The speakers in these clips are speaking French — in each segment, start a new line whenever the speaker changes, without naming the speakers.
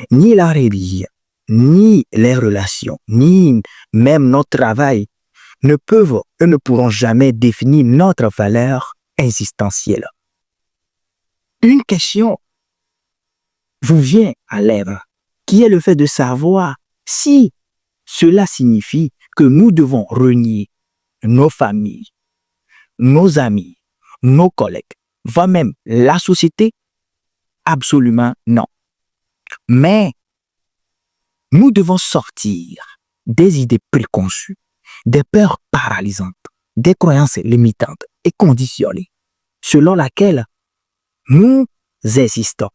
ni la religion, ni les relations, ni même notre travail ne peuvent et ne pourront jamais définir notre valeur existentielle. Une question vous vient à l'œuvre, qui est le fait de savoir si cela signifie que nous devons renier nos familles, nos amis, nos collègues, voire même la société. Absolument non. Mais nous devons sortir des idées préconçues, des peurs paralysantes, des croyances limitantes et conditionnées, selon laquelle nous existons,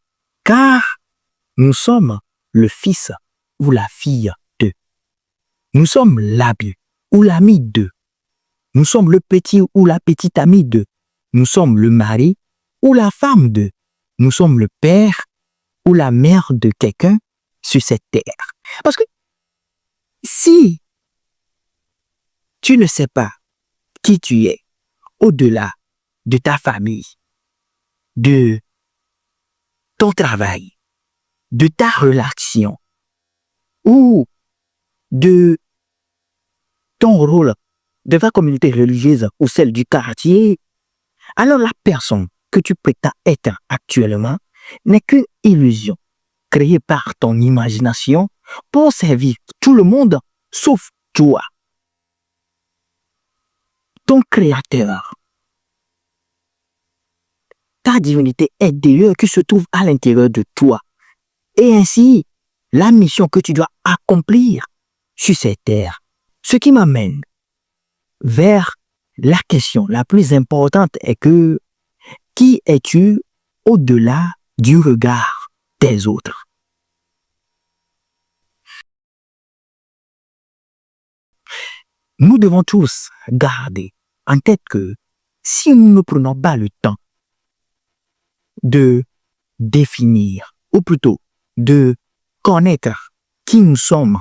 car nous sommes le fils ou la fille d'eux. Nous sommes l'ami ou l'ami d'eux. Nous sommes le petit ou la petite amie d'eux. Nous sommes le mari ou la femme d'eux. Nous sommes le père ou la mère de quelqu'un sur cette terre. Parce que si tu ne sais pas qui tu es au-delà de ta famille, de ton travail, de ta relation ou de ton rôle de ta communauté religieuse ou celle du quartier, alors la personne que tu prétends être actuellement n'est qu'une illusion créée par ton imagination pour servir tout le monde sauf toi, ton créateur. Ta divinité intérieure qui se trouve à l'intérieur de toi. Et ainsi, la mission que tu dois accomplir sur cette terre. Ce qui m'amène vers la question la plus importante est que qui es-tu au-delà du regard des autres? Nous devons tous garder en tête que si nous ne prenons pas le temps de définir, ou plutôt de connaître qui nous sommes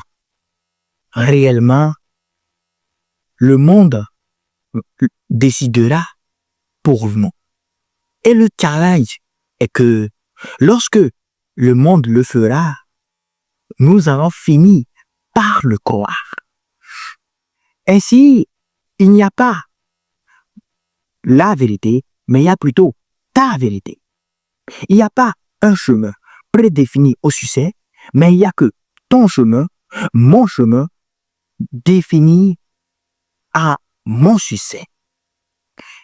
réellement, le monde décidera pour nous. Et le challenge est que lorsque le monde le fera, nous allons finir par le croire. Ainsi, il n'y a pas la vérité, mais il y a plutôt ta vérité. Il n'y a pas un chemin prédéfini au succès, mais il n'y a que ton chemin, mon chemin, défini à mon succès.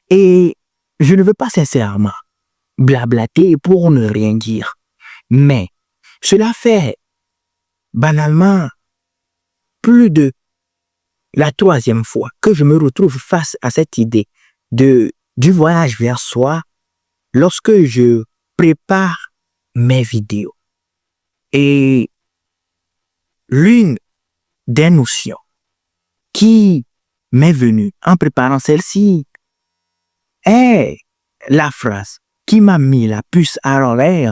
Et je ne veux pas sincèrement blablater pour ne rien dire, mais cela fait banalement plus de la 3e fois que je me retrouve face à cette idée du voyage vers soi lorsque je prépare mes vidéos. Et l'une des notions qui m'est venue en préparant celle-ci est la phrase qui m'a mis la puce à l'oreille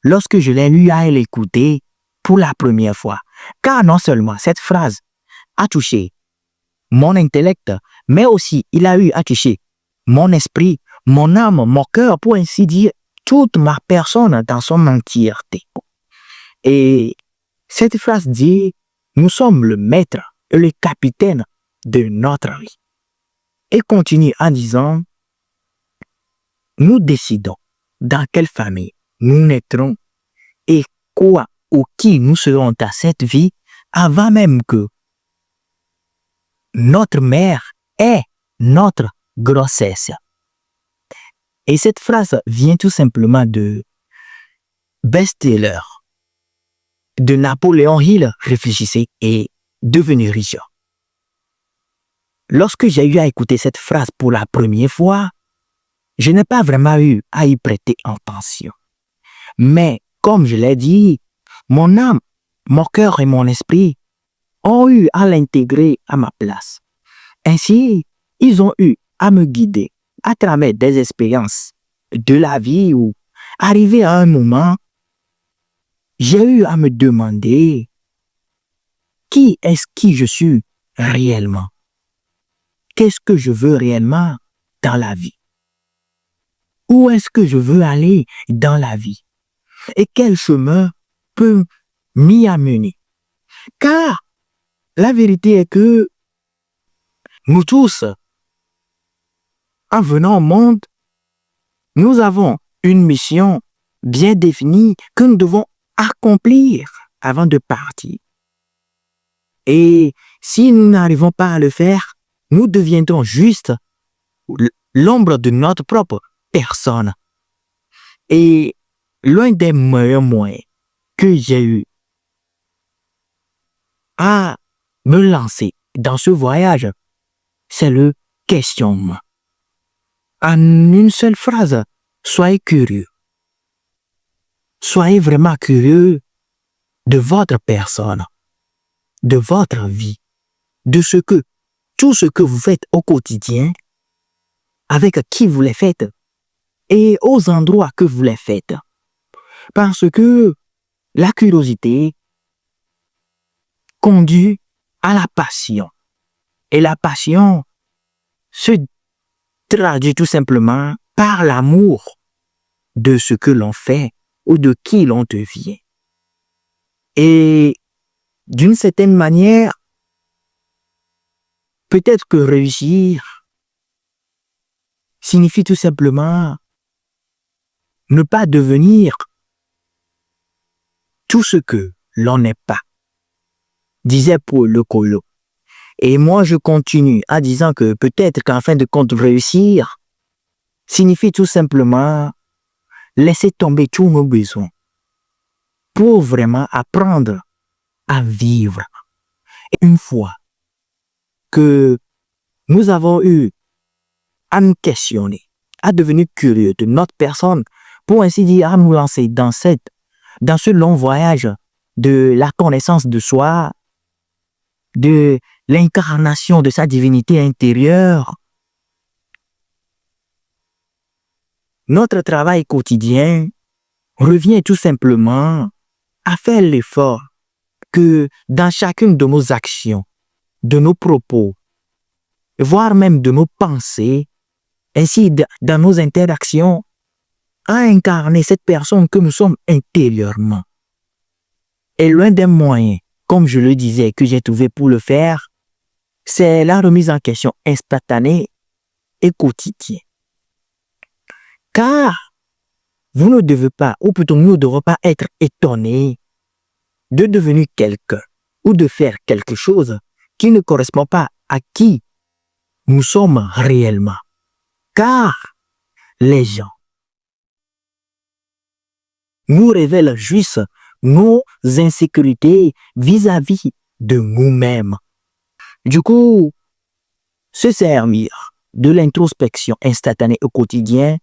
lorsque je l'ai lu à l'écouter pour la première fois. Car non seulement cette phrase a touché mon intellect, mais aussi il a eu à toucher mon esprit, mon âme, mon cœur, pour ainsi dire, toute ma personne dans son entièreté. Et cette phrase dit, nous sommes le maître et le capitaine de notre vie. Et continue en disant, nous décidons dans quelle famille nous naîtrons et quoi ou qui nous serons dans cette vie avant même que notre mère ait notre grossesse. Et cette phrase vient tout simplement de best-seller de Napoléon Hill, Réfléchissez et devenez riche. Lorsque j'ai eu à écouter cette phrase pour la première fois, je n'ai pas vraiment eu à y prêter attention. Mais comme je l'ai dit, mon âme, mon cœur et mon esprit ont eu à l'intégrer à ma place. Ainsi, ils ont eu à me guider à travers des expériences de la vie où, arrivé à un moment, j'ai eu à me demander qui est-ce qui je suis réellement? Qu'est-ce que je veux réellement dans la vie? Où est-ce que je veux aller dans la vie? Et quel chemin peut m'y amener. Car la vérité est que nous tous, en venant au monde, nous avons une mission bien définie que nous devons accomplir avant de partir. Et si nous n'arrivons pas à le faire, nous deviendrons juste l'ombre de notre propre personne. Et l'un des meilleurs moyens que j'ai eu à me lancer dans ce voyage, c'est le questionnement. En une seule phrase, soyez curieux. Soyez vraiment curieux de votre personne, de votre vie, de tout ce que vous faites au quotidien, avec qui vous les faites et aux endroits que vous les faites. Parce que la curiosité conduit à la passion. Et la passion se traduit tout simplement par l'amour de ce que l'on fait ou de qui l'on devient. Et d'une certaine manière, peut-être que réussir signifie tout simplement ne pas devenir tout ce que l'on n'est pas, disait Paulo Coelho. Et moi, je continue en disant que peut-être qu'en fin de compte, réussir signifie tout simplement laisser tomber tous nos besoins pour vraiment apprendre à vivre. Et une fois que nous avons eu à nous questionner, à devenir curieux de notre personne, pour ainsi dire, à nous lancer dans ce long voyage de la connaissance de soi, de l'incarnation de sa divinité intérieure, notre travail quotidien revient tout simplement à faire l'effort que dans chacune de nos actions, de nos propos, voire même de nos pensées, ainsi dans nos interactions, à incarner cette personne que nous sommes intérieurement. Et l'un des moyens, comme je le disais, que j'ai trouvé pour le faire, c'est la remise en question instantanée et quotidienne. Car vous ne devez pas, ou plutôt nous ne devons pas être étonnés de devenir quelqu'un ou de faire quelque chose qui ne correspond pas à qui nous sommes réellement. Car les gens nous révèlent juste nos insécurités vis-à-vis de nous-mêmes. Du coup, se servir de l'introspection instantanée au quotidien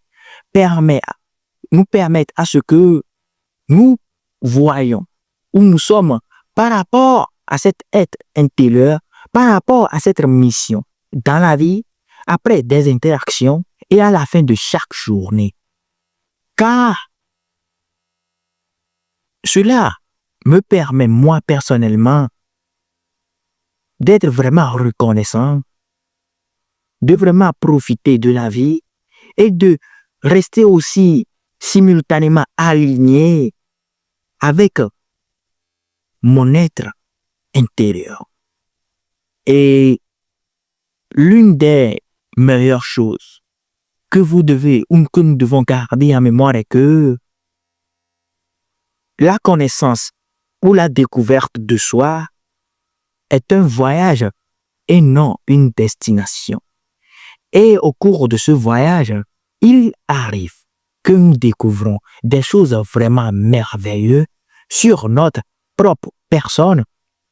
nous permet à ce que nous voyons où nous sommes par rapport à cet être intérieur, par rapport à cette mission dans la vie, après des interactions et à la fin de chaque journée. Car cela me permet, moi personnellement, d'être vraiment reconnaissant, de vraiment profiter de la vie et de rester aussi simultanément aligné avec mon être intérieur. Et l'une des meilleures choses que vous devez ou que nous devons garder en mémoire est que la connaissance ou la découverte de soi est un voyage et non une destination. Et au cours de ce voyage, il arrive que nous découvrons des choses vraiment merveilleuses sur notre propre personne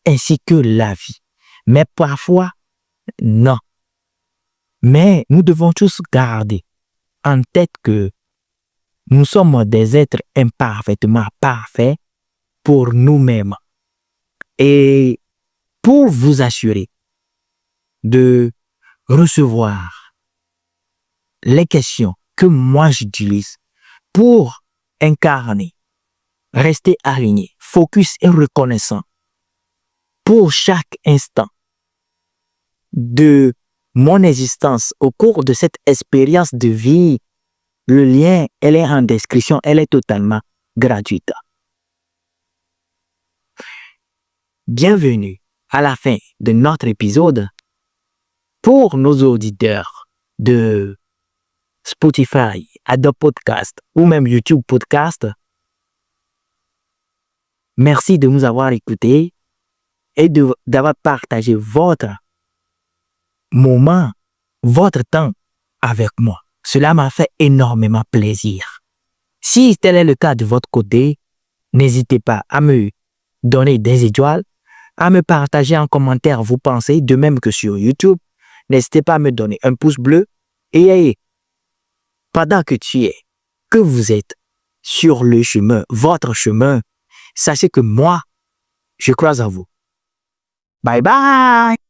ainsi que la vie. Mais parfois, non. Mais nous devons tous garder en tête que nous sommes des êtres imparfaitement parfaits pour nous-mêmes. Et pour vous assurer de recevoir les questions que moi j'utilise pour incarner, rester aligné, focus et reconnaissant pour chaque instant de mon existence au cours de cette expérience de vie. Le lien, elle est en description, elle est totalement gratuite. Bienvenue à la fin de notre épisode. Pour nos auditeurs de Spotify, Adobe Podcast ou même YouTube Podcast, merci de nous avoir écoutés et d'avoir partagé votre moment, votre temps avec moi. Cela m'a fait énormément plaisir. Si tel est le cas de votre côté, n'hésitez pas à me donner des étoiles, à me partager en commentaire vos pensées, de même que sur YouTube. N'hésitez pas à me donner un pouce bleu et pendant que vous êtes sur le chemin, votre chemin, sachez que moi, je crois à vous. Bye bye!